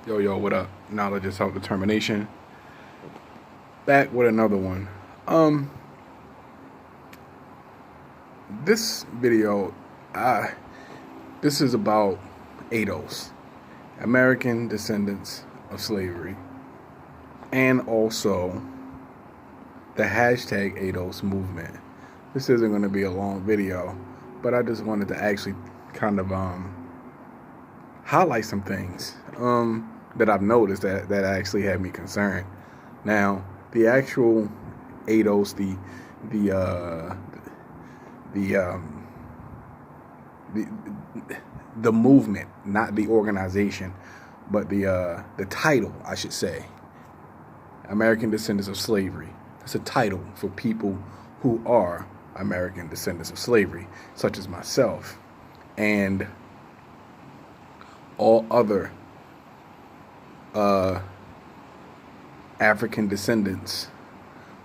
Yo, what up? Knowledge is self-determination. Back with another one. Um, this video, uh, this is about ADOS, American Descendants of Slavery, and also the hashtag ADOS movement. This isn't going to be a long video, but I just wanted to actually kind of highlight some things that I've noticed that actually had me concerned. Now, the actual ADOS, the uh, the the the movement, not the organization, but the title, I should say, American Descendants of Slavery. It's a title for people who are American descendants of slavery, such as myself and all other uh, African descendants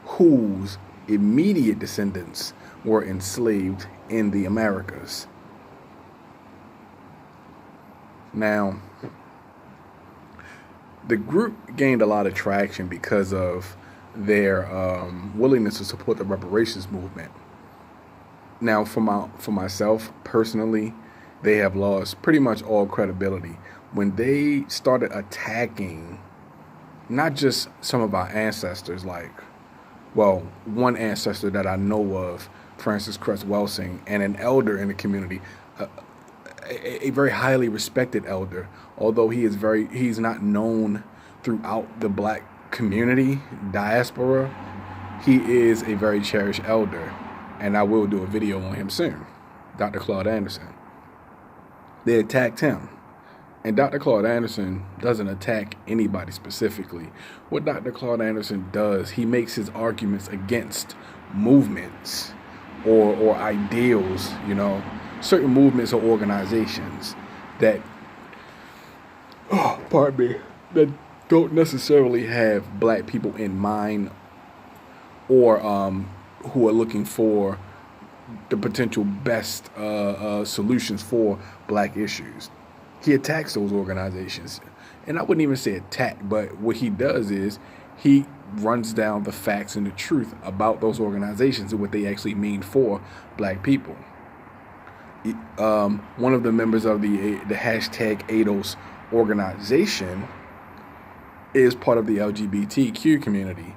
whose immediate descendants were enslaved in the Americas. Now, the group gained a lot of traction because of their willingness to support the reparations movement. Now, for myself personally, they have lost pretty much all credibility when they started attacking not just some of our ancestors, like, well, one ancestor that I know of, Francis Cress Welsing, and an elder in the community, a very highly respected elder, although he's not known throughout the black community diaspora. He is a very cherished elder, and I will do a video on him soon. Dr. Claude Anderson. They attacked him. And Dr. Claude Anderson doesn't attack anybody specifically. What Dr. Claude Anderson does, he makes his arguments against movements or ideals, certain movements or organizations that, that don't necessarily have black people in mind, or who are looking for the potential best solutions for black issues. He attacks those organizations. And I wouldn't even say attack, but what he does is he runs down the facts and the truth about those organizations and what they actually mean for black people. One of the members of the hashtag ADOS organization is part of the LGBTQ community.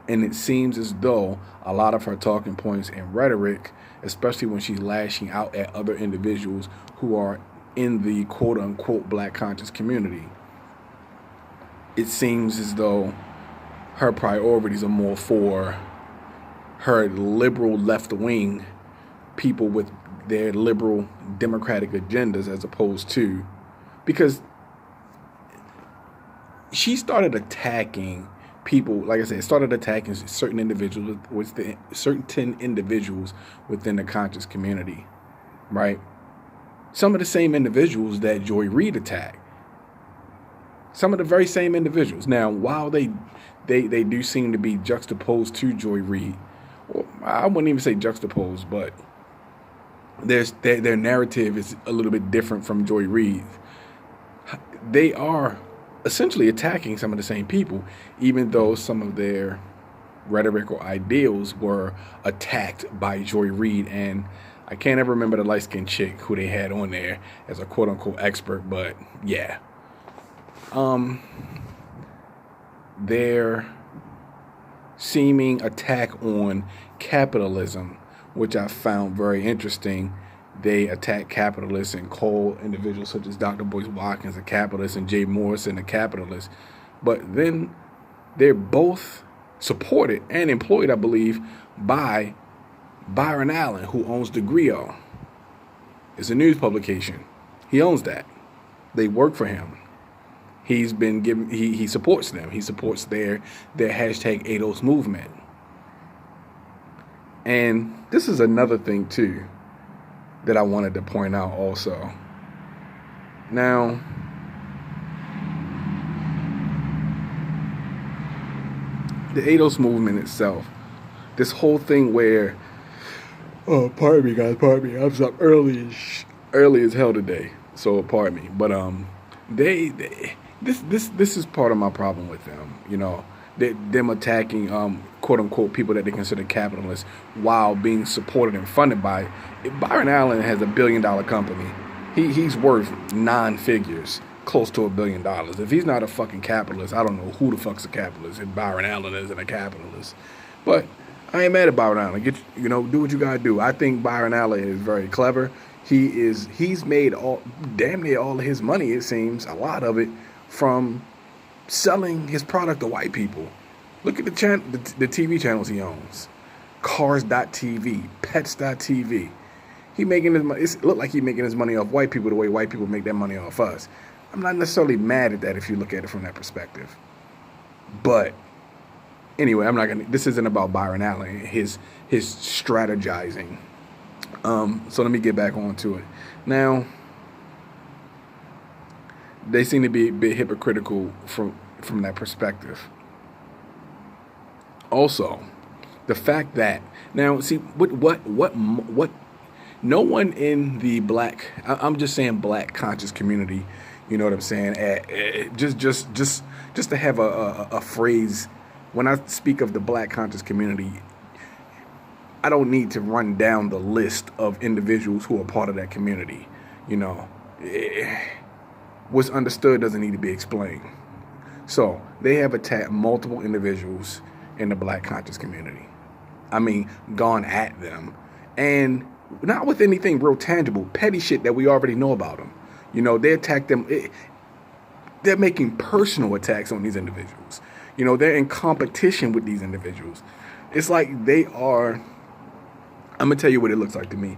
And it seems as though a lot of her talking points and rhetoric, especially when she's lashing out at other individuals who are in the quote-unquote black conscious community, it seems as though her priorities are more for her liberal left-wing people with their liberal democratic agendas, as opposed to, because she started attacking people, like I said, started attacking certain individuals within the conscious community, right? Some of the same individuals that Joy Reid attacked. Some of the very same individuals. Now, while they do seem to be juxtaposed to Joy Reid, well, I wouldn't even say juxtaposed, but their narrative is a little bit different from Joy Reid. They are essentially attacking some of the same people, even though some of their rhetoric or ideals were attacked by Joy Reid, and I can't ever remember the light-skinned chick who they had on there as a quote-unquote expert, but yeah. Their seeming attack on capitalism, which I found very interesting. They attack capitalists and call individuals such as Dr. Boyce Watkins a capitalist and Jay Morrison a capitalist. But then they're both supported and employed, I believe, by Byron Allen, who owns the Griot. It's a news publication. He owns that. They work for him. He's been given. He supports them. He supports their hashtag ADOS movement. And this is another thing too that I wanted to point out also. Now, the ADOS movement itself, this whole thing where, oh, pardon me, guys, pardon me. I was up early as hell today, so pardon me. But this is part of my problem with them. You know, them attacking quote unquote people that they consider capitalists while being supported and funded by Byron Allen has $1 billion company. He's worth 9 figures, close to $1 billion. If he's not a fucking capitalist, I don't know who the fuck's a capitalist. If Byron Allen isn't a capitalist, but I ain't mad at Byron Allen. Do what you gotta do. I think Byron Allen is very clever. He's made damn near all of his money, it seems, a lot of it, from selling his product to white people. Look at the TV channels he owns. Cars.tv, Pets.tv. He making his money. It look like he's making his money off white people the way white people make their money off us. I'm not necessarily mad at that if you look at it from that perspective. But anyway, this isn't about Byron Allen, his strategizing. So let me get back onto it. Now, they seem to be a bit hypocritical from that perspective. Also, the fact that now, see, what no one in the I'm just saying black conscious community, you know what I'm saying? Just to have a phrase, when I speak of the black conscious community, I don't need to run down the list of individuals who are part of that community. You know, what's understood doesn't need to be explained. So they have attacked multiple individuals in the black conscious community. I mean, gone at them, and not with anything real tangible, petty shit that we already know about them. You know, they attack them. They're making personal attacks on these individuals. You know, they're in competition with these individuals. It's like they are. I'm gonna tell you what it looks like to me.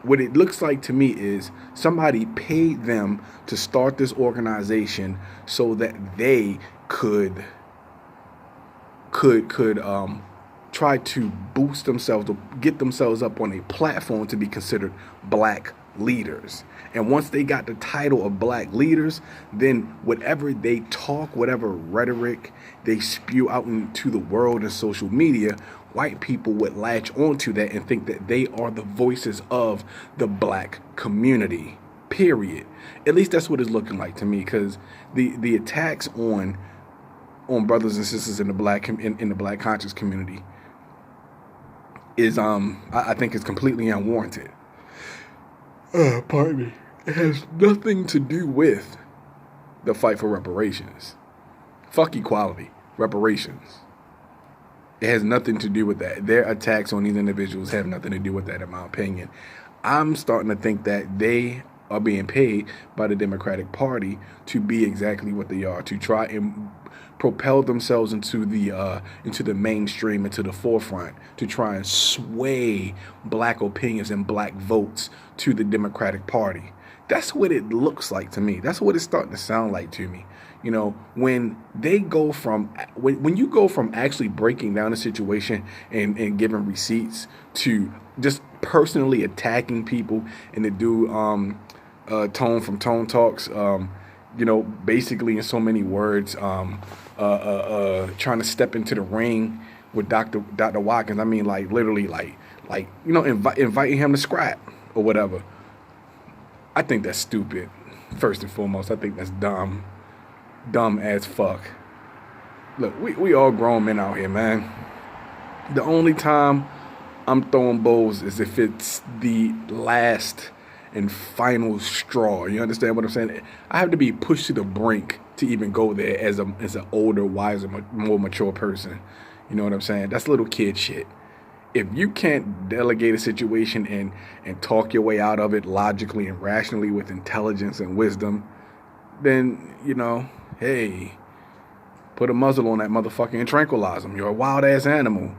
What it looks like to me is somebody paid them to start this organization so that they could try to boost themselves, to get themselves up on a platform to be considered black leaders. And once they got the title of black leaders, then whatever they talk, whatever rhetoric they spew out into the world and social media, white people would latch onto that and think that they are the voices of the black community, period. At least that's what it's looking like to me, because the attacks on brothers and sisters in the black conscious community is I think is completely unwarranted. Pardon me. It has nothing to do with the fight for reparations. Fuck equality. Reparations. It has nothing to do with that. Their attacks on these individuals have nothing to do with that, in my opinion. I'm starting to think that they are being paid by the Democratic Party to be exactly what they are, to try and propel themselves into the mainstream, into the forefront, to try and sway black opinions and black votes to the Democratic Party. That's what it looks like to me. That's what it's starting to sound like to me. You know, when you go from actually breaking down a situation and giving receipts to just personally attacking people, and the dude Tone from Tone Talks, basically in so many words, trying to step into the ring with Dr. Watkins. I mean, like literally, inviting him to scrap or whatever. I think that's stupid. First and foremost, I think that's dumb as fuck. Look, we all grown men out here, man. The only time I'm throwing bows is if it's the last and final straw. You understand what I'm saying? I have to be pushed to the brink to even go there as an older, wiser, more mature person. You know what I'm saying? That's little kid shit. If you can't delegate a situation and talk your way out of it logically and rationally with intelligence and wisdom, then, hey, put a muzzle on that motherfucker and tranquilize him. You're a wild ass animal.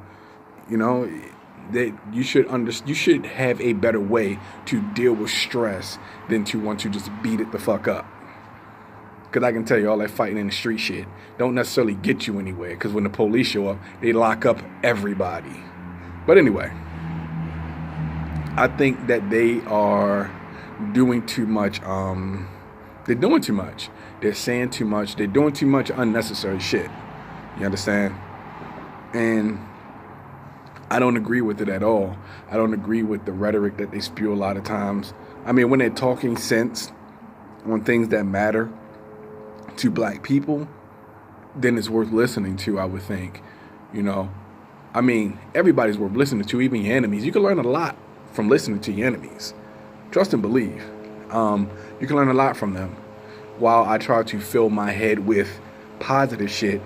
That you should have a better way to deal with stress than to want to just beat it the fuck up. Because I can tell you, all that fighting in the street shit don't necessarily get you anywhere. Because when the police show up, they lock up everybody. But anyway, I think that they are doing too much. They're doing too much. They're saying too much. They're doing too much unnecessary shit. You understand? And I don't agree with it at all. I don't agree with the rhetoric that they spew a lot of times. I mean, when they're talking sense on things that matter to black people, then it's worth listening to, I would think. You know, I mean, everybody's worth listening to, even your enemies. You can learn a lot from listening to your enemies. Trust and believe. You can learn a lot from them. While I try to fill my head with positive shit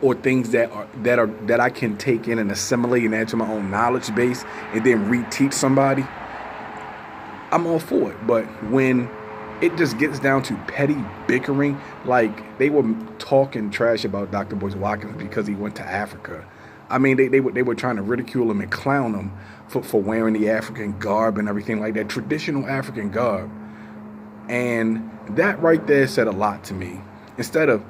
or things that I can take in and assimilate and add to my own knowledge base and then reteach somebody, I'm all for it. But when it just gets down to petty bickering, like they were talking trash about Dr. Boyce Watkins because he went to Africa. I mean, they were trying to ridicule him and clown him for wearing the African garb and everything like that, traditional African garb. And that right there said a lot to me. Instead of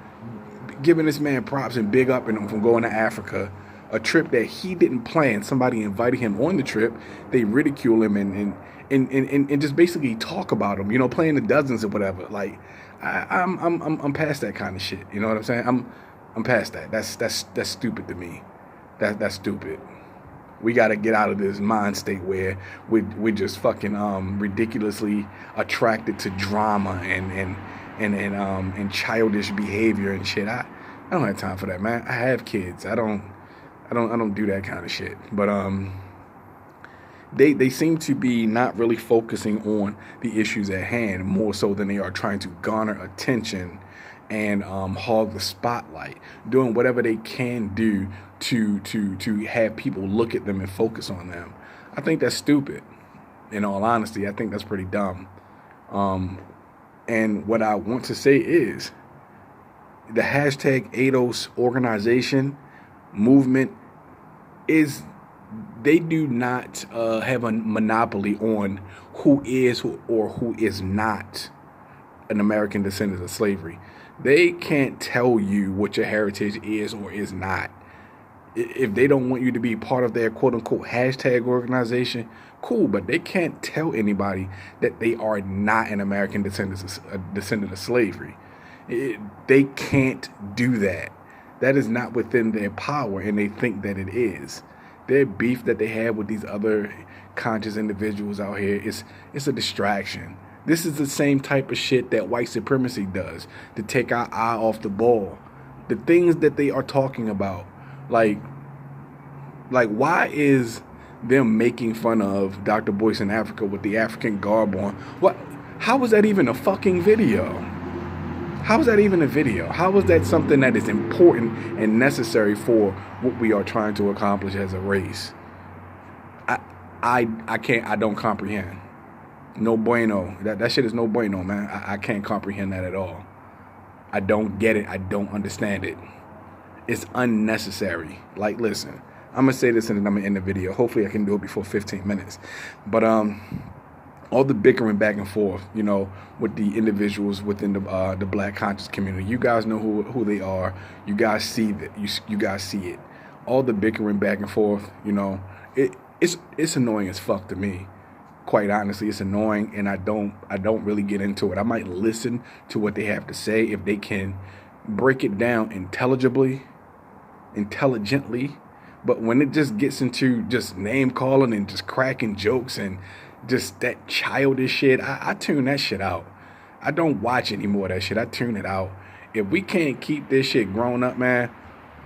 giving this man props and big up him from going to Africa, a trip that he didn't plan, somebody invited him on the trip, they ridicule him and just basically talk about him, you know, playing the dozens or whatever. Like, I'm past that kind of shit. You know what I'm saying? I'm past that. That's stupid to me. That's stupid. We got to get out of this mind state where we're just fucking ridiculously attracted to drama and childish behavior and shit. I don't have time for that, man. I have kids. I don't do that kind of shit. But they seem to be not really focusing on the issues at hand more so than they are trying to garner attention and hog the spotlight, doing whatever they can do to have people look at them and focus on them. I think that's stupid. In all honesty, I think that's pretty dumb. And what I want to say is the hashtag ADOS organization movement is, they do not have a monopoly on who is or who is not an American descendant of slavery. They can't tell you what your heritage is or is not. If they don't want you to be part of their quote-unquote hashtag organization, cool, but they can't tell anybody that they are not an American descendant of slavery. They can't do that. That is not within their power, and they think that it is. Their beef that they have with these other conscious individuals out here it's a distraction. This is the same type of shit that white supremacy does to take our eye off the ball. The things that they are talking about, like why is them making fun of Dr. Boyce in Africa with the African garb on? What? How is that even a fucking video? How is that even a video? How is that something that is important and necessary for what we are trying to accomplish as a race? I don't comprehend. No bueno. That shit is no bueno, man. I can't comprehend that at all. I don't get it. I don't understand it. It's unnecessary. Like, listen, I'm going to say this and then I'm going to end the video. Hopefully I can do it before 15 minutes. But all the bickering back and forth, you know, with the individuals within the black conscious community. You guys know who they are. You guys see that. You guys see it. All the bickering back and forth, you know, it's annoying as fuck to me. Quite honestly, it's annoying, and I don't really get into it. I might listen to what they have to say if they can break it down intelligently, but when it just gets into just name calling and just cracking jokes and just that childish shit, I tune that shit out. I don't watch any more of that shit. I tune it out. If we can't keep this shit grown up, man,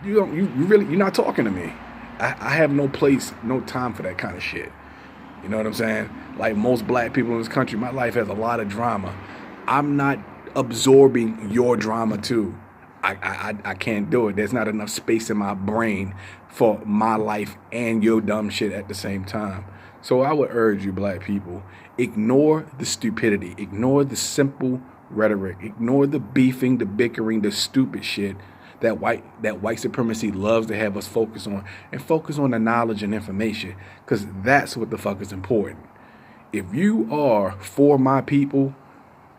you're not talking to me. I have no place, no time for that kind of shit. You know what I'm saying? Like most black people in this country, my life has a lot of drama. I'm not absorbing your drama too. I can't do it. There's not enough space in my brain for my life and your dumb shit at the same time. So I would urge you, black people, ignore the stupidity. Ignore the simple rhetoric. Ignore the beefing, the bickering, the stupid shit that white supremacy loves to have us focus on, and focus on the knowledge and information, because that's what the fuck is important. If you are for my people,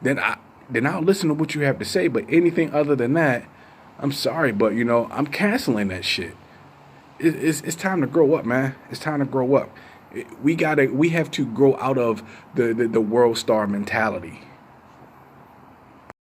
then I'll listen to what you have to say. But anything other than that, I'm sorry, but you know, I'm canceling that shit. It's time to grow up, man. It's time to grow up. We have to grow out of the world star mentality.